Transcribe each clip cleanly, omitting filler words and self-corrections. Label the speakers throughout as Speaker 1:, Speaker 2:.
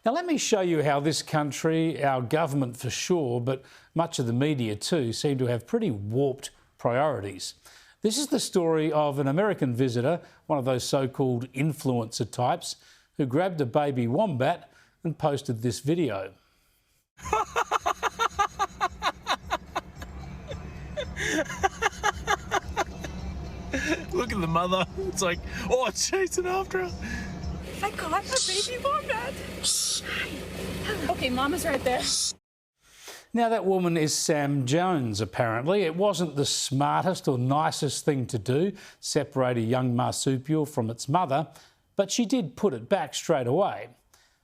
Speaker 1: Now, let me show you how this country, our government for sure, but much of the media too, seem to have pretty warped priorities. This is the story of an American visitor, one of those so-called influencer types, who grabbed a baby wombat and posted this video.
Speaker 2: Look at the mother. It's like, oh, it's chasing after her.
Speaker 3: I got a baby wombat. Okay, Mama's right there.
Speaker 1: Now, that woman is Sam Jones, apparently. It wasn't the smartest or nicest thing to do, separate a young marsupial from its mother, but she did put it back straight away.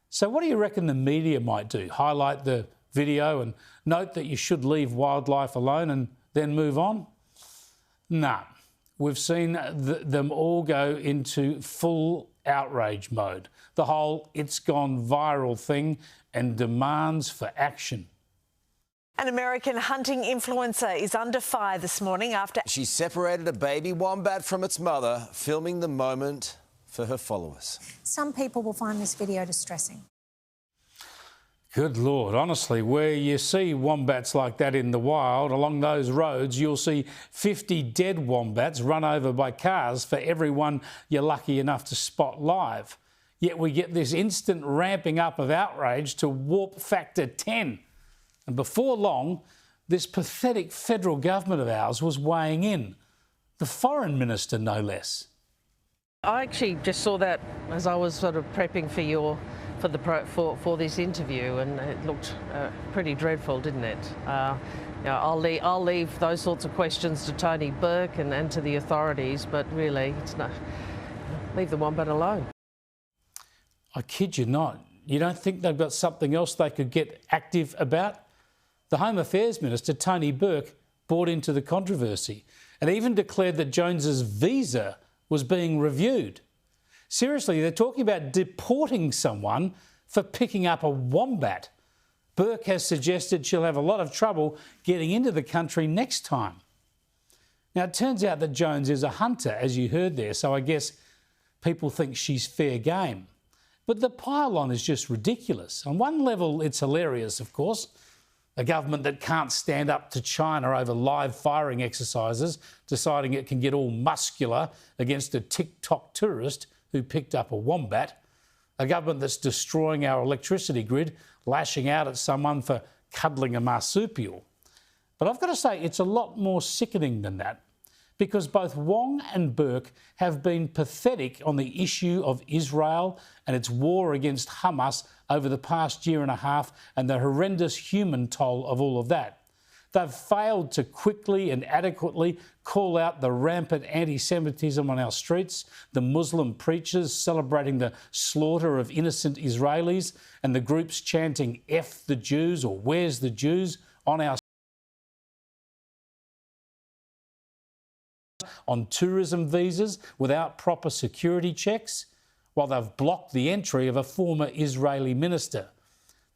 Speaker 1: So what do you reckon the media might do? Highlight the video and note that you should leave wildlife alone and then move on? Nah. We've seen them all go into full outrage mode. The whole "it's gone viral" thing and demands for action.
Speaker 4: An American hunting influencer is under fire this morning after
Speaker 5: she separated a baby wombat from its mother, filming the moment for her followers.
Speaker 6: Some people will find this video distressing.
Speaker 1: Good Lord, honestly, where you see wombats like that in the wild, along those roads, you'll see 50 dead wombats run over by cars for every one you're lucky enough to spot live. Yet we get this instant ramping up of outrage to warp factor 10. And before long, this pathetic federal government of ours was weighing in. The foreign minister, no less.
Speaker 7: I actually just saw that as I was sort of prepping for this interview, and it looked pretty dreadful, didn't it? I'll leave those sorts of questions to Tony Burke and to the authorities, but really, leave the wombat alone.
Speaker 1: I kid you not. You don't think they've got something else they could get active about? The Home Affairs Minister, Tony Burke, bought into the controversy and even declared that Jones's visa was being reviewed. Seriously, they're talking about deporting someone for picking up a wombat. Burke has suggested she'll have a lot of trouble getting into the country next time. Now, it turns out that Jones is a hunter, as you heard there, so I guess people think she's fair game. But the pile-on is just ridiculous. On one level, it's hilarious, of course. A government that can't stand up to China over live firing exercises, deciding it can get all muscular against a TikTok tourist who picked up a wombat. A government that's destroying our electricity grid, lashing out at someone for cuddling a marsupial. But I've got to say, it's a lot more sickening than that, because both Wong and Burke have been pathetic on the issue of Israel and its war against Hamas over the past year and a half and the horrendous human toll of all of that. They've failed to quickly and adequately call out the rampant anti-Semitism on our streets, the Muslim preachers celebrating the slaughter of innocent Israelis, and the groups chanting "F the Jews" or "Where's the Jews" on our on tourism visas without proper security checks, while they've blocked the entry of a former Israeli minister.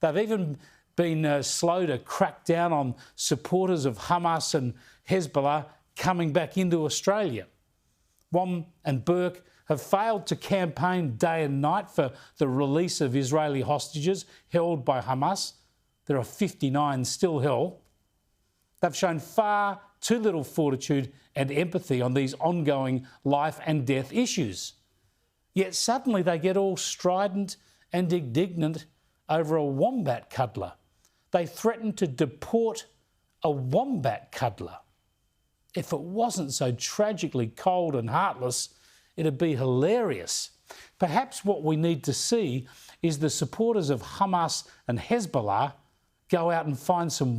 Speaker 1: They've even been slow to crack down on supporters of Hamas and Hezbollah coming back into Australia. Wong and Burke have failed to campaign day and night for the release of Israeli hostages held by Hamas. There are 59 still held. They've shown far too little fortitude and empathy on these ongoing life and death issues. Yet suddenly they get all strident and indignant over a wombat cuddler. They threaten to deport a wombat cuddler. If it wasn't so tragically cold and heartless, it'd be hilarious. Perhaps what we need to see is the supporters of Hamas and Hezbollah go out and find some